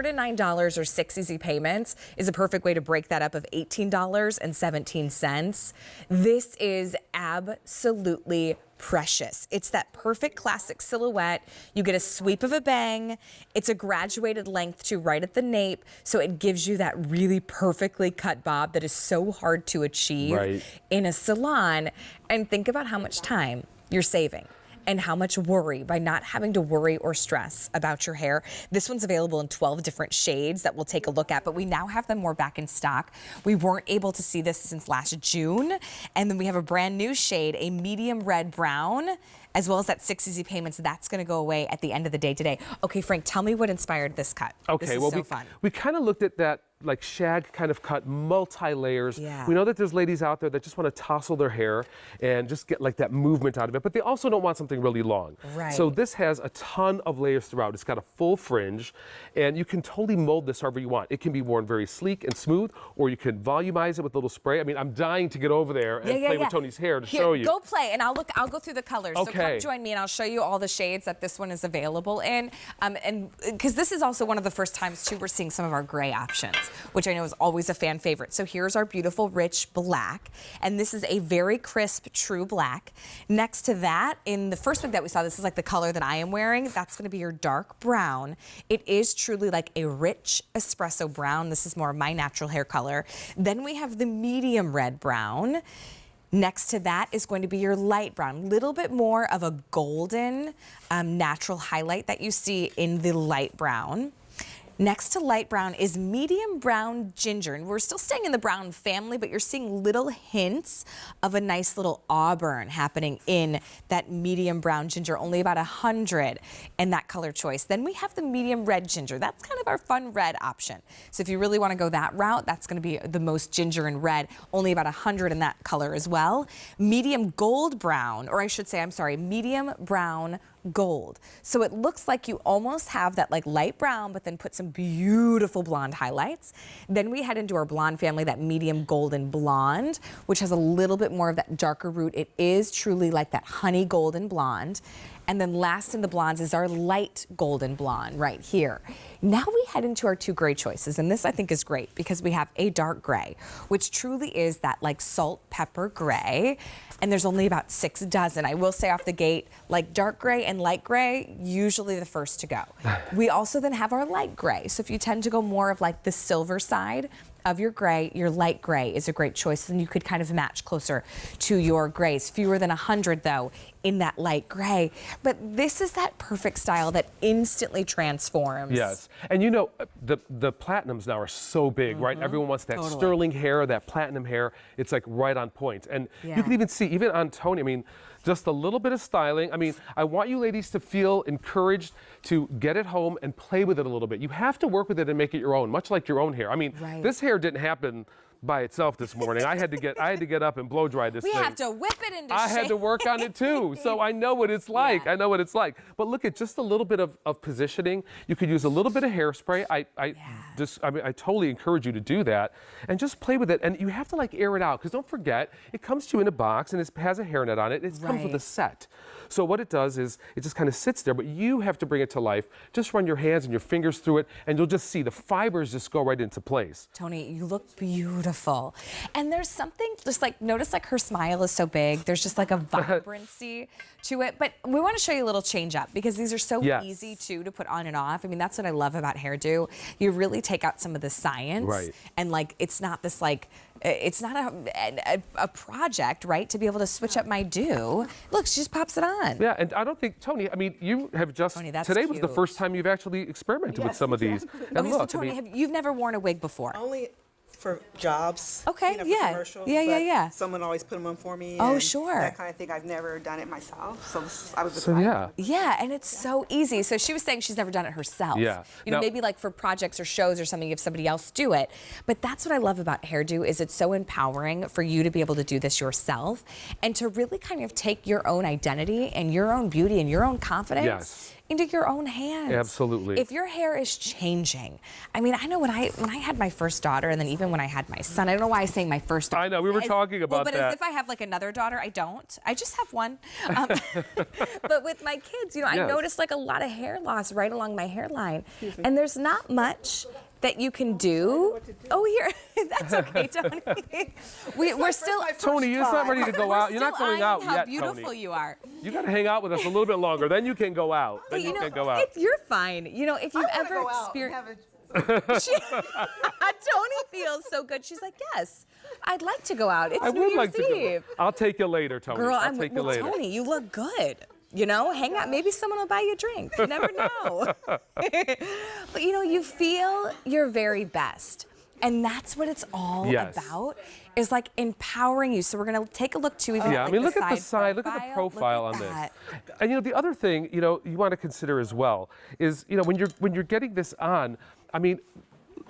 $109 or 6 easy payments is a perfect way to break that up of $18.17. This is absolutely precious. It's that perfect classic silhouette. You get a sweep of a bang. It's a graduated length too, right at the nape, so it gives you that really perfectly cut bob that is so hard to achieve in a salon. And think about how much time you're saving and how much worry by not having to worry or stress about your hair. This one's available in 12 different shades that we'll take a look at, but we now have them more back in stock. We weren't able to see this since last June. And then we have a brand new shade, a medium red brown, as well as that 6 easy payments. That's gonna go away at the end of the day today. Okay, Frank, tell me what inspired this cut. Okay, this is well, so fun. We kind of looked at that like shag kind of cut, multi-layers. Yeah. We know that there's ladies out there that just want to tousle their hair and just get like that movement out of it, but they also don't want something really long. Right. So this has a ton of layers throughout. It's got a full fringe, and you can totally mold this however you want. It can be worn very sleek and smooth, or you can volumize it with a little spray. I mean, I'm dying to get over there and play with Tony's hair to show you. Go play, and I'll go through the colors. Okay. So come join me, and I'll show you all the shades that this one is available in. And because this is also one of the first times too we're seeing some of our gray options, which I know is always a fan favorite. So here's our beautiful rich black, and this is a very crisp true black. Next to that, in the first wig that we saw, this is like the color that I am wearing. That's going to be your dark brown. It is truly like a rich espresso brown. This is more of my natural hair color. Then we have the medium red brown. Next to that is going to be your light brown, little bit more of a golden natural highlight that you see in the light brown. Next to light brown is medium brown ginger, and we're still staying in the brown family, but you're seeing little hints of a nice little auburn happening in that medium brown ginger, only about 100 in that color choice. Then we have the medium red ginger. That's kind of our fun red option. So if you really want to go that route, that's going to be the most ginger and red, only about 100 in that color as well. Medium gold brown, or I should say, I'm sorry, medium brown gold. So it looks like you almost have that like light brown, but then put some beautiful blonde highlights. Then we head into our blonde family, that medium golden blonde, which has a little bit more of that darker root. It is truly like that honey golden blonde. And then last in the blondes is our light golden blonde right here. Now we head into our two gray choices, and this I think is great because we have a dark gray, which truly is that like salt pepper gray, and there's only about 6 dozen. I will say off the gate, like dark gray and light gray, usually the first to go. We also then have our light gray, so if you tend to go more of like the silver side of your gray, your light gray is a great choice. Then you could kind of match closer to your grays. Fewer than 100 though in that light gray. But this is that perfect style that instantly transforms. Yes, and you know, the platinums now are so big, right? Everyone wants that sterling hair, that platinum hair. It's like right on point. And you can even see, even on Tony, I mean, just a little bit of styling. I mean, I want you ladies to feel encouraged to get it home and play with it a little bit. You have to work with it and make it your own, much like your own hair. I mean, this hair didn't happen by itself this morning. I had to get up and blow dry this thing. We have to whip it into shape. I had to work on it too, so I know what it's like. I know what it's like. But look at just a little bit of positioning. You could use a little bit of hairspray. I mean, I totally encourage you to do that and just play with it. And you have to like air it out, because don't forget, it comes to you in a box and it has a hairnet on it. It comes with a set. So what it does is it just kind of sits there, but you have to bring it to life. Just run your hands and your fingers through it, and you'll just see the fibers just go right into place. Tony, you look beautiful. And there's something just like, notice like her smile is so big. There's just like a vibrancy to it. But we want to show you a little change up, because these are so easy too to put on and off. I mean, that's what I love about Hairdo. You really take out some of the science, and like it's not this like, it's not a project, right? To be able to switch up my do. Look, she just pops it on. Yeah, and I don't think, Tony, I mean, you have just, Tony, that's today cute. was the first time you've actually experimented with some of these. And Okay, look, so Tony, I mean, you've never worn a wig before? Only for jobs. Okay, you know, for commercials, yeah. Someone always put them on for me. Oh, and sure. That kind of thing. I've never done it myself, so I was so yeah. Yeah, and it's so easy. So she was saying she's never done it herself. Yeah. You know, Now, maybe like for projects or shows or something, you have somebody else do it. But that's what I love about Hairdo, is it's so empowering for you to be able to do this yourself and to really kind of take your own identity and your own beauty and your own confidence into your own hands. Absolutely. If your hair is changing, I mean, I know when I had my first daughter, and then even when I had my son, I don't know why I say my first daughter. I know, we were talking about but that. as if I have like another daughter, I don't. I just have one. But with my kids, you know, I Yes. noticed like a lot of hair loss right along my hairline, and there's not much that you can do. Oh, here, that's okay, Tony. We're still. Tony, you're not ready to go out. You're not still going eyeing out how yet, beautiful Tony. you are. You got to hang out with us a little bit longer. Then you can go out. Then you can go out. You're fine. You know, if you've I wanna ever go out and experienced. have Tony feels so good. She's like, yes, I'd like to go out. It's I New would Year's like to Eve. go. I'll take you later, Tony. Girl, I'll take you later. Tony, you look good. You know, hang out. Maybe someone will buy you a drink. You never know. But you know, you feel your very best. And that's what it's all Yes. about, is like empowering you. So we're going to take a look too. Even Yeah, at, I mean, like, look at the side, look at the profile on this. And you know, the other thing, you know, you want to consider as well is, you know, when you're getting this on, I mean,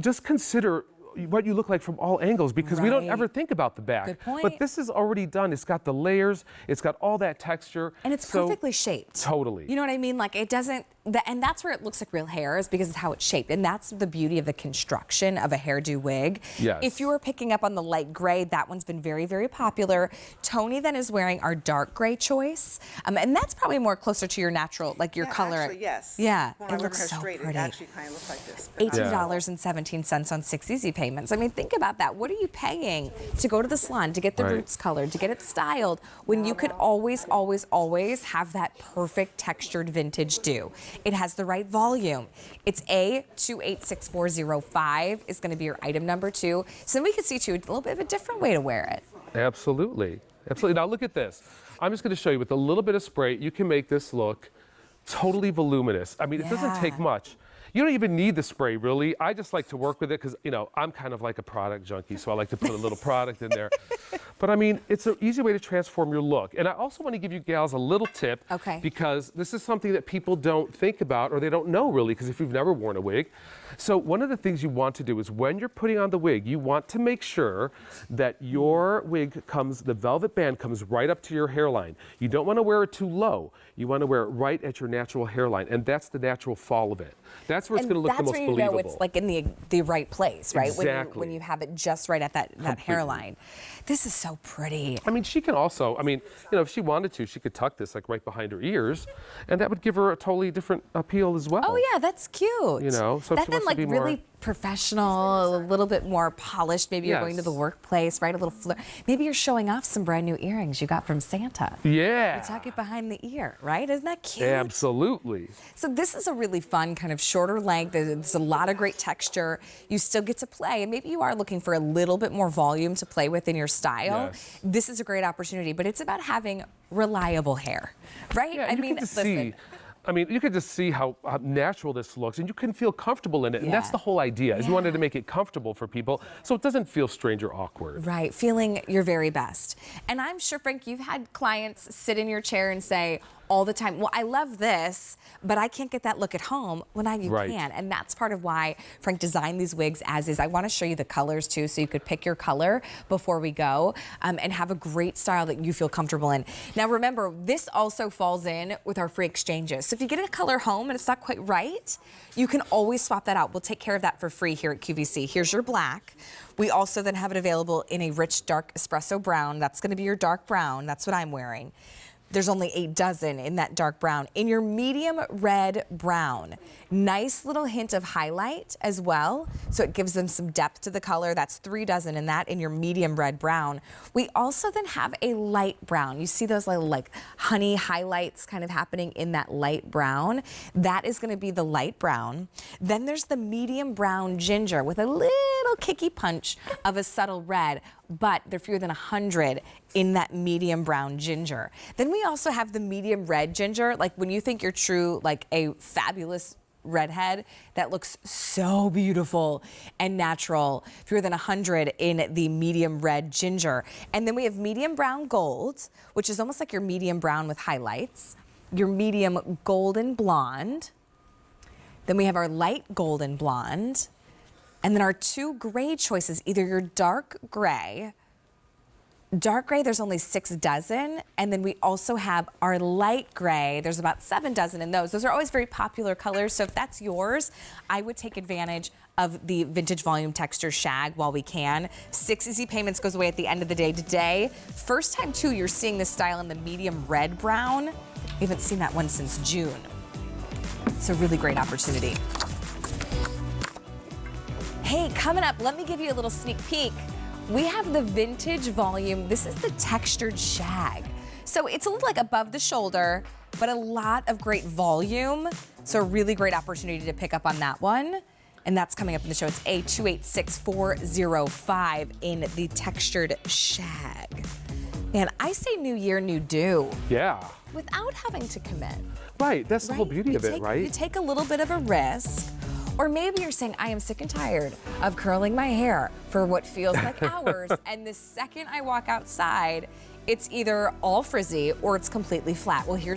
just consider what you look like from all angles, because we don't Right. ever think about the back. Good point. But this is already done. It's got the layers, it's got all that texture. And it's So- perfectly shaped. Totally. You know what I mean? Like it doesn't, and that's where it looks like real hair, is because it's how it's shaped. And that's the beauty of the construction of a hairdo wig. Yes. If you were picking up on the light gray, that one's been very, very popular. Tony then is wearing our dark gray choice. And that's probably more closer to your natural, like your color. Actually, yes. Yeah, When it I looks her so straight, pretty. it actually kind of looks like this. But $18.17 on 6 easy payments. I mean, think about that. What are you paying to go to the salon, to get the Right. roots colored, to get it styled, when you could always, always, always have that perfect textured vintage do? It has the right volume. It's A286405 is going to be your item number 2. So then we can see too a little bit of a different way to wear it. Absolutely. Absolutely. Now look at this. I'm just going to show you with a little bit of spray, you can make this look totally voluminous. I mean, it doesn't take Yeah. much. You don't even need the spray, really. I just like to work with it because, you know, I'm kind of like a product junkie, so I like to put a little product in there. But I mean, it's an easy way to transform your look. And I also want to give you gals a little tip, Okay. because this is something that people don't think about or they don't know really, because if you've never worn a wig. So one of the things you want to do is when you're putting on the wig, you want to make sure that your wig comes, the velvet band comes right up to your hairline. You don't want to wear it too low. You want to wear it right at your natural hairline, and that's the natural fall of it. That's where it's going to look the most that's where you believable. know it's like in the right place, right? Exactly. When you have it just right at that Completely. hairline. This is so pretty. I mean, she can also, I mean, you know, if she wanted to, she could tuck this like right behind her ears, and that would give her a totally different appeal as well. Oh yeah, that's cute. You know, so if that she then wants to like be more- really professional, a little bit more polished. Maybe you're going to Yes. the workplace, right? A little flirt. Maybe you're showing off some brand new earrings you got from Santa. Yeah. You tuck it behind the ear, right? Isn't that cute? Absolutely. So this is a really fun kind of shorter length. There's a lot of great texture. You still get to play, and maybe you are looking for a little bit more volume to play with in your style. Yes. This is a great opportunity, but it's about having reliable hair, right? Yeah, I you mean, can just listen. see. I mean, you can just see how natural this looks, and you can feel comfortable in it. And that's Yeah. the whole idea. Is you Yeah. wanted to make it comfortable for people, so it doesn't feel strange or awkward. Right, feeling your very best. And I'm sure, Frank, you've had clients sit in your chair and say all the time, well, I love this, but I can't get that look at home. Well, now you Right. can. And that's part of why Frank designed these wigs as is. I want to show you the colors too, so you could pick your color before we go, and have a great style that you feel comfortable in. Now remember, this also falls in with our free exchanges. So if you get a color home and it's not quite right, you can always swap that out. We'll take care of that for free here at QVC. Here's your black. We also then have it available in a rich dark espresso brown. That's going to be your dark brown. That's what I'm wearing. There's only 8 dozen in that dark brown. In your medium red brown, nice little hint of highlight as well, so it gives them some depth to the color. That's 3 dozen in that in your medium red brown. We also then have a light brown. You see those little like honey highlights kind of happening in that light brown. That is going to be the light brown. Then there's the medium brown ginger with a little kicky punch of a subtle red, but they're fewer than 100 in that medium brown ginger. Then we also have the medium red ginger. Like when you think you're true, like a fabulous redhead that looks so beautiful and natural, fewer than 100 in the medium red ginger. And then we have medium brown gold, which is almost like your medium brown with highlights, your medium golden blonde. Then we have our light golden blonde. And then our 2 gray choices, either your dark gray Dark gray, there's only 6 dozen. And then we also have our light gray. There's about 7 dozen in those. Those are always very popular colors. So if that's yours, I would take advantage of the vintage volume texture shag while we can. 6 easy payments goes away at the end of the day today. First time too, you're seeing this style in the medium red brown. We haven't seen that one since June. It's a really great opportunity. Hey, coming up, let me give you a little sneak peek. We have the vintage volume. This is the textured shag. So it's a little like above the shoulder, but a lot of great volume. So a really great opportunity to pick up on that one. And that's coming up in the show. It's A286405 in the textured shag. Man, I say new year, new do. Yeah. Without having to commit. Right, that's the whole beauty of it, right? You take a little bit of a risk. Or maybe you're saying, I am sick and tired of curling my hair for what feels like hours, and the second I walk outside, it's either all frizzy or it's completely flat. Well, here's